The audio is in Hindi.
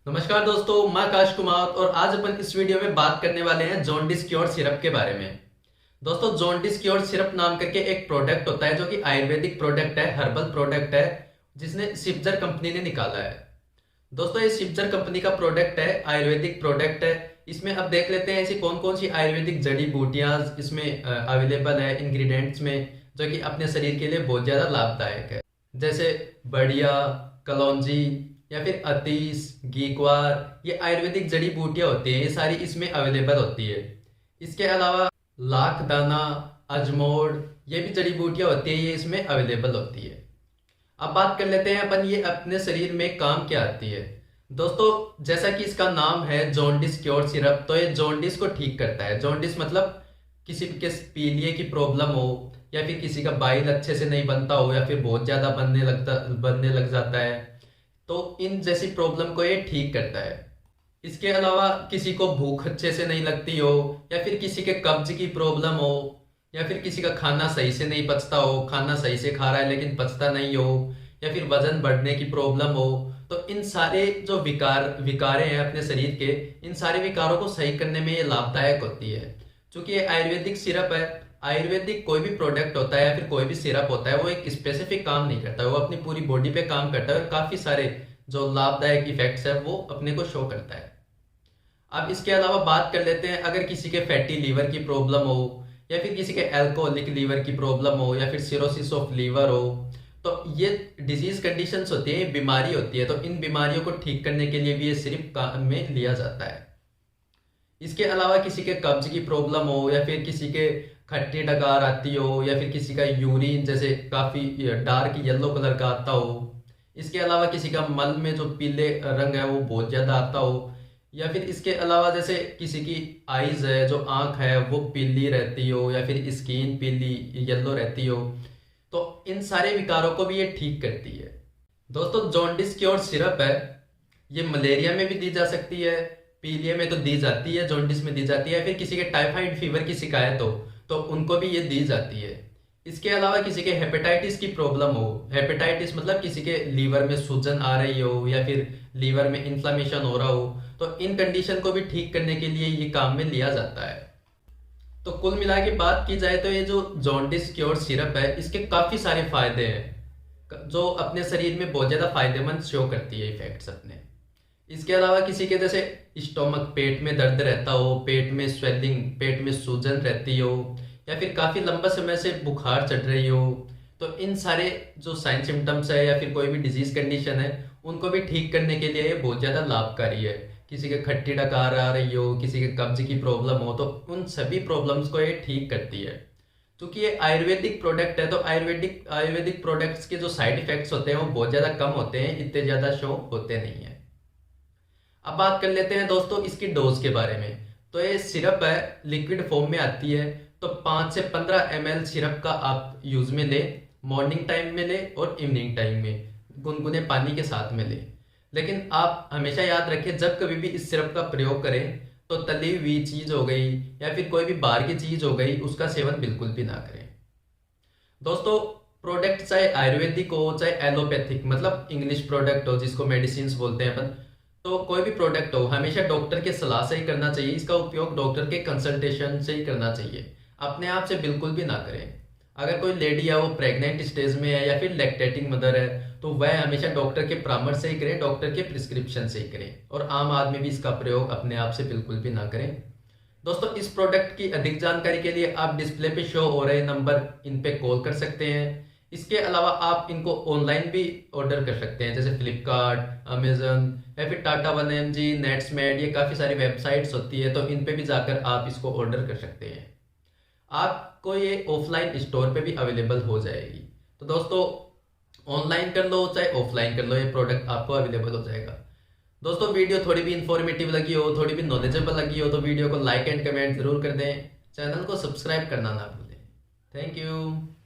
नमस्कार दोस्तों, मैं आकाश कुमार और आज अपन इस वीडियो में बात करने वाले हैं जॉन्डिस क्योर सिरप के बारे में। दोस्तों, जॉन्डिस क्योर सिरप नाम करके एक प्रोडक्ट होता है जो कि आयुर्वेदिक प्रोडक्ट है, हर्बल प्रोडक्ट है, जिसने सिप्जर कंपनी ने निकाला है। दोस्तों, ये सिप्जर कंपनी का प्रोडक्ट है, आयुर्वेदिक प्रोडक्ट है। इसमें अब देख लेते हैं ऐसी कौन कौन सी आयुर्वेदिक जड़ी बूटियां इसमें अवेलेबल है इंग्रेडिएंट्स में, जो कि अपने शरीर के लिए बहुत ज़्यादा लाभदायक है। जैसे बढ़िया, कलौंजी या फिर अतीस, गीकवार, ये आयुर्वेदिक जड़ी बूटियां होती हैं, ये सारी इसमें अवेलेबल होती है। इसके अलावा लाख दाना, अजमोड़, ये भी जड़ी बूटियां होती है, ये इसमें अवेलेबल होती है। अब बात कर लेते हैं अपन ये अपने शरीर में काम क्या आती है। दोस्तों, जैसा कि इसका नाम है जॉन्डिस क्योर सिरप, तो ये जॉन्डिस को ठीक करता है। जॉन्डिस मतलब किसी के पीलिए की प्रॉब्लम हो, या फिर किसी का बाइल अच्छे से नहीं बनता हो, या फिर बहुत ज्यादा बनने लग जाता है, तो इन जैसी प्रॉब्लम को ये ठीक करता है। इसके अलावा किसी को भूख अच्छे से नहीं लगती हो, या फिर किसी के कब्ज की प्रॉब्लम हो, या फिर किसी का खाना सही से नहीं पचता हो, खाना सही से खा रहा है लेकिन पचता नहीं हो, या फिर वजन बढ़ने की प्रॉब्लम हो, तो इन सारे जो विकारें हैं अपने शरीर के, इन सारे विकारों को सही करने में ये लाभदायक होती है। क्योंकि ये आयुर्वेदिक सिरप है। आयुर्वेदिक कोई भी प्रोडक्ट होता है या फिर कोई भी सिरप होता है, वो एक स्पेसिफिक काम नहीं करता है, वो अपनी पूरी बॉडी पे काम करता है और काफी सारे जो लाभदायक इफेक्ट्स है वो अपने को शो करता है। अब इसके अलावा बात कर लेते हैं, अगर किसी के फैटी लीवर की प्रॉब्लम हो, या फिर किसी के अल्कोहलिक लीवर की प्रॉब्लम हो, या फिर सिरोसिस ऑफ लीवर हो, तो ये डिजीज कंडीशंस होती है, बीमारी होती है, तो इन बीमारियों को ठीक करने के लिए भी ये सिर्फ काम में लिया जाता है। इसके अलावा किसी के कब्ज की प्रॉब्लम हो, या फिर किसी के खट्टी डकार आती हो, या फिर किसी का यूरिन जैसे काफी डार्क येलो कलर का आता हो, इसके अलावा किसी का मल में जो पीले रंग है वो बहुत ज्यादा आता हो, या फिर इसके अलावा जैसे किसी की आईज है, जो आंख है वो पीली रहती हो, या फिर स्किन पीली येलो रहती हो, तो इन सारे विकारों को भी ये ठीक करती है। दोस्तों, जॉन्डिस क्योर सिरप है, ये मलेरिया में भी दी जा सकती है, पीलिया में तो दी जाती है, जॉन्डिस में दी जाती है, फिर किसी के टाइफाइड फीवर की शिकायत हो तो उनको भी ये दी जाती है। इसके अलावा किसी के हेपेटाइटिस की प्रॉब्लम हो, हेपेटाइटिस मतलब किसी के लीवर में सूजन आ रही हो, या फिर लीवर में इन्फ्लामेशन हो रहा हो, तो इन कंडीशन को भी ठीक करने के लिए ये काम में लिया जाता है। तो कुल मिला के बात की जाए तो ये जो जॉन्डिस क्योर सिरप है, इसके काफी सारे फायदे हैं जो अपने शरीर में बहुत ज्यादा फायदेमंद शो करती है इफेक्ट्स अपने। इसके अलावा किसी के जैसे स्टोमक, पेट में दर्द रहता हो, पेट में स्वेलिंग, पेट में सूजन रहती हो, या फिर काफी लंबा समय से बुखार चढ़ रही हो, तो इन सारे जो साइन सिम्टम्स है या फिर कोई भी डिजीज कंडीशन है, उनको भी ठीक करने के लिए ये बहुत ज्यादा लाभकारी है। किसी के खट्टी डकार आ रही हो, किसी के कब्ज की प्रॉब्लम हो, तो उन सभी प्रॉब्लम्स को ये ठीक करती है। क्योंकि ये आयुर्वेदिक प्रोडक्ट है, तो आयुर्वेदिक आयुर्वेदिक प्रोडक्ट्स के जो साइड इफेक्ट्स होते हैं वो बहुत ज्यादा कम होते हैं, इतने ज्यादा शो होते नहीं है। अब बात कर लेते हैं दोस्तों इसकी डोज के बारे में। तो ये सिरप है, लिक्विड फॉर्म में आती है, तो 5 से 15 ml सिरप का आप यूज में ले, मॉर्निंग टाइम में ले और इवनिंग टाइम में गुनगुने पानी के साथ में ले। लेकिन आप हमेशा याद रखें, जब कभी भी इस सिरप का प्रयोग करें तो तली हुई चीज हो गई या फिर कोई भी बाहर की चीज हो गई, उसका सेवन बिल्कुल भी ना करें। दोस्तों, प्रोडक्ट चाहे आयुर्वेदिक हो चाहे एलोपैथिक मतलब इंग्लिश प्रोडक्ट हो, जिसको मेडिसिन बोलते हैं अपन, तो कोई भी प्रोडक्ट हो हमेशा डॉक्टर के सलाह से ही करना चाहिए। इसका उपयोग डॉक्टर के कंसल्टेशन से ही करना चाहिए, अपने आप से बिल्कुल भी ना करें। अगर कोई लेडी है वो प्रेग्नेंट स्टेज में है या फिर लैक्टेटिंग मदर है, तो वह हमेशा डॉक्टर के परामर्श से ही करें, डॉक्टर के प्रिस्क्रिप्शन से ही करें, और आम आदमी भी इसका प्रयोग अपने आप से बिल्कुल भी ना करें। दोस्तों, इस प्रोडक्ट की अधिक जानकारी के लिए आप डिस्प्ले पे शो हो रहे नंबर, इन पे कॉल कर सकते हैं। इसके अलावा आप इनको ऑनलाइन भी ऑर्डर कर सकते हैं, जैसे फ्लिपकार्ट, अमेजन या फिर टाटा 1mg, नेट्समेड, ये काफ़ी सारी वेबसाइट्स होती है, तो इन पे भी जाकर आप इसको ऑर्डर कर सकते हैं। आपको ये ऑफलाइन स्टोर पे भी अवेलेबल हो जाएगी। तो दोस्तों, ऑनलाइन कर लो चाहे ऑफलाइन कर लो, ये प्रोडक्ट आपको अवेलेबल हो जाएगा। दोस्तों, वीडियो थोड़ी भी इंफॉर्मेटिव लगी हो, थोड़ी भी नॉलेजेबल लगी हो, तो वीडियो को लाइक एंड कमेंट जरूर कर दें, चैनल को सब्सक्राइब करना ना भूलें। Thank you.